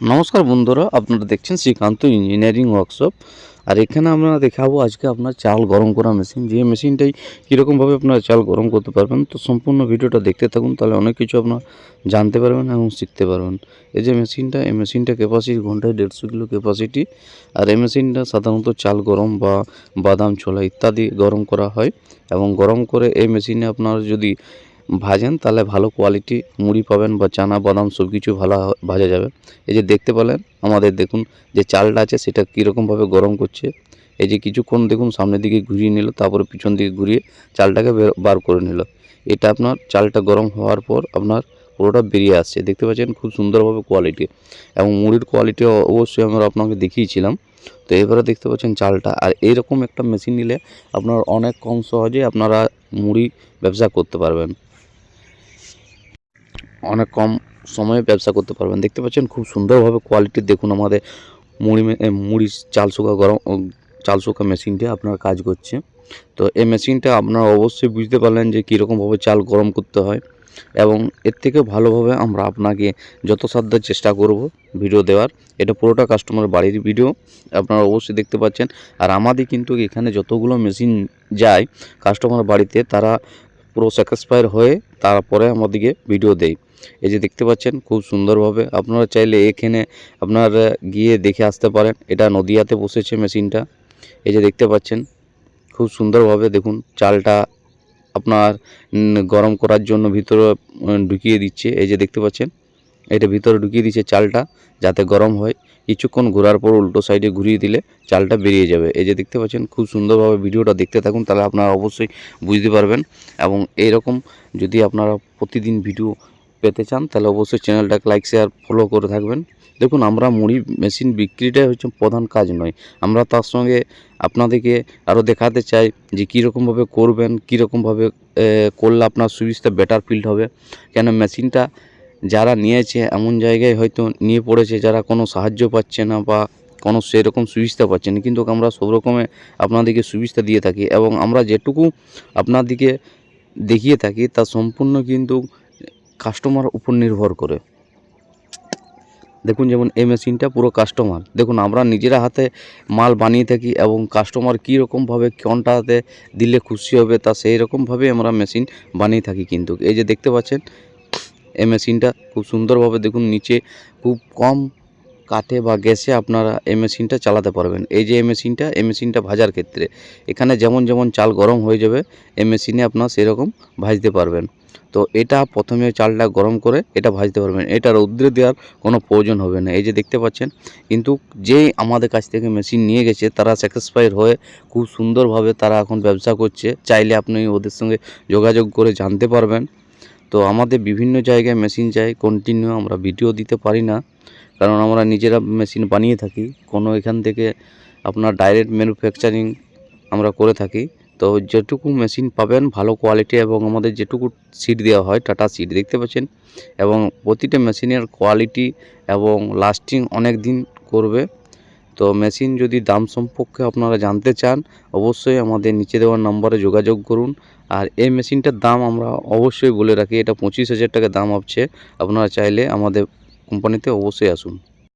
নমস্কার বন্ধুরা, আপনারা দেখছেন শ্রীকান্ত ইঞ্জিনিয়ারিং ওয়ার্কশপ। আর এখানে আমরা দেখাবো আজকে আপনার চাল গরম করা মেশিন, যে মেশিনটাই কীরকমভাবে আপনারা চাল গরম করতে পারবেন। তো সম্পূর্ণ ভিডিওটা দেখতে থাকুন, তাহলে অনেক কিছু আপনারা জানতে পারবেন এবং শিখতে পারবেন। এই যে মেশিনটা, এই মেশিনটা ক্যাপাসিটি ঘন্টায় 150 কিলো ক্যাপাসিটি। আর এই মেশিনটা সাধারণত চাল গরম বা বাদাম ছোলা ইত্যাদি গরম করা হয়। এবং গরম করে এই মেশিনে আপনারা যদি ভাজেন তাহলে ভালো কোয়ালিটি মুড়ি পাবেন বা চানা বাদাম সব কিছু ভালো ভাজা যাবে। এই যে দেখতে পেলেন আমাদের, দেখুন যে চালটা আছে সেটা কীরকমভাবে গরম করছে। এই যে কিছুক্ষণ দেখুন সামনের দিকে ঘুরিয়ে নিল, তারপরে পিছন দিকে ঘুরিয়ে চালটাকে বার করে নিল। এটা আপনার চালটা গরম হওয়ার পর আপনার পুরোটা বেরিয়ে আসছে, দেখতে পাচ্ছেন খুব সুন্দরভাবে কোয়ালিটি। এবং মুড়ির কোয়ালিটি অবশ্যই আমরা আপনাকে দেখিয়েছিলাম। তো এবারে দেখতে পাচ্ছেন চালটা। আর এইরকম একটা মেশিন নিলে আপনার অনেক কম সহজে আপনারা মুড়ি ব্যবসা করতে পারবেন, অনেক কম সময়ে ব্যবসা করতে পারবেন। দেখতে পাচ্ছেন খুব সুন্দরভাবে কোয়ালিটি। দেখুন আমাদের মুড়ি চাল শোকা মেশিনটা আপনার কাজ করছে। তো এই মেশিনটা আপনারা অবশ্যই বুঝতে পারলেন যে কীরকমভাবে চাল গরম করতে হয়। এবং এর থেকে ভালোভাবে আমরা আপনাকে যত সাধ্য চেষ্টা করব ভিডিও দেওয়ার। এটা পুরোটা কাস্টমার বাড়ির ভিডিও, আপনারা অবশ্যই দেখতে পাচ্ছেন। আর আমাদের কিন্তু এখানে যতগুলো মেশিন যায় কাস্টমার বাড়িতে, তারা পুরো স্যাটিসফাইড হয়ে তারপরে আমাদেরকে ভিডিও দেয়। এই যে দেখতে পাচ্ছেন খুব সুন্দরভাবে। আপনারা চাইলে এখানে আপনারা গিয়ে দেখে আসতে পারেন। এটা নদিয়াতে বসেছে মেশিনটা। এই যে দেখতে পাচ্ছেন খুব সুন্দরভাবে। দেখুন চালটা আপনার গরম করার জন্য ভিতরে ঢুকিয়ে দিচ্ছে। এই যে দেখতে পাচ্ছেন এটা ভিতরে ঢুকিয়ে দিচ্ছে চালটা যাতে গরম হয়। কিছুক্ষণ ঘোরার পর উল্টো সাইডে ঘুরিয়ে দিলে চালটা বেরিয়ে যাবে। এই যে দেখতে পাচ্ছেন খুব সুন্দরভাবে। ভিডিওটা দেখতে থাকুন, তাহলে আপনারা অবশ্যই বুঝতে পারবেন। এবং এইরকম যদি আপনারা প্রতিদিন ভিডিও পেতে চান তাহলে অবশ্যই চ্যানেলটাকে লাইক শেয়ার ফলো করে থাকবেন। দেখুন আমরা মুড়ি মেশিন বিক্রিটাই হচ্ছে প্রধান কাজ নয়, আমরা তার সঙ্গে আপনাদেরকে আরও দেখাতে চাই যে কীরকমভাবে করবেন, কীরকমভাবে করলে আপনার সুবিধা বেটার ফিল্ড হবে। কেন মেশিনটা যারা নিয়েছে এমন জায়গায় হয়তো নিয়ে পড়েছে যারা কোনো সাহায্য পাচ্ছে না বা কোনো সেরকম সুবিধা পাচ্ছে না, কিন্তু আমরা সব রকমের আপনাদেরকে সুবিধা দিয়ে থাকি। এবং আমরা যেটুকু আপনাদেরকে দেখিয়ে থাকি তা সম্পূর্ণ কিন্তু কাস্টমার উপর নির্ভর করে। দেখুন যেমন এই মেশিনটা পুরো কাস্টমার, দেখুন আমরা নিজেরা হাতে মাল বানিয়ে থাকি এবং কাস্টমার কীরকমভাবে কোনটাতে দিলে খুশি হবে তা সেই রকমভাবে আমরা মেশিন বানিয়ে থাকি। কিন্তু এই যে দেখতে পাচ্ছেন এই মেশিনটা খুব সুন্দরভাবে। দেখুন নিচে খুব কম কাঠে বা গ্যাসে আপনারা এই মেশিনটা চালাতে পারবেন। এই যে এই মেশিনটা ভাজার ক্ষেত্রে এখানে যেমন যেমন চাল গরম হয়ে যাবে এই মেশিনে আপনার সেরকম ভাজতে পারবেন। তো এটা প্রথমে চালটা গরম করে এটা ভাজতে পারবেন, এটা রৌদ্রে দেওয়ার কোনো প্রয়োজন হবে না। এই যে দেখতে পাচ্ছেন, কিন্তু যেই আমাদের কাছ থেকে মেশিন নিয়ে গেছে তারা স্যাটিসফাইড হয়ে খুব সুন্দরভাবে তারা এখন ব্যবসা করছে। চাইলে আপনি ওদের সঙ্গে যোগাযোগ করে জানতে পারবেন। তো আমাদের বিভিন্ন জায়গায় মেশিন চাই, কন্টিনিউ আমরা ভিডিও দিতে পারি না, কারণ আমরা নিজেরা মেশিন বানিয়ে থাকি। কোনো এখান থেকে আপনার ডাইরেক্ট ম্যানুফ্যাকচারিং আমরা করে থাকি। তো যেটুকু মেশিন পাবেন ভালো কোয়ালিটি, এবং আমাদের যেটুকু সিট দেওয়া হয় টাটা সিট দেখতে পাচ্ছেন। এবং প্রতিটা মেশিনের কোয়ালিটি এবং লাস্টিং অনেক দিন করবে। তো মেশিন যদি দাম সম্পর্কে আপনারা জানতে চান অবশ্যই আমাদের নিচে দেওয়ার নম্বরে যোগাযোগ করুন। আর এই মেশিনটার দাম আমরা অবশ্যই বলে রাখি, এটা 25,000 টাকা দাম আছে। আপনারা চাইলে আমাদের কোম্পানিতে অবশ্যই আসুন।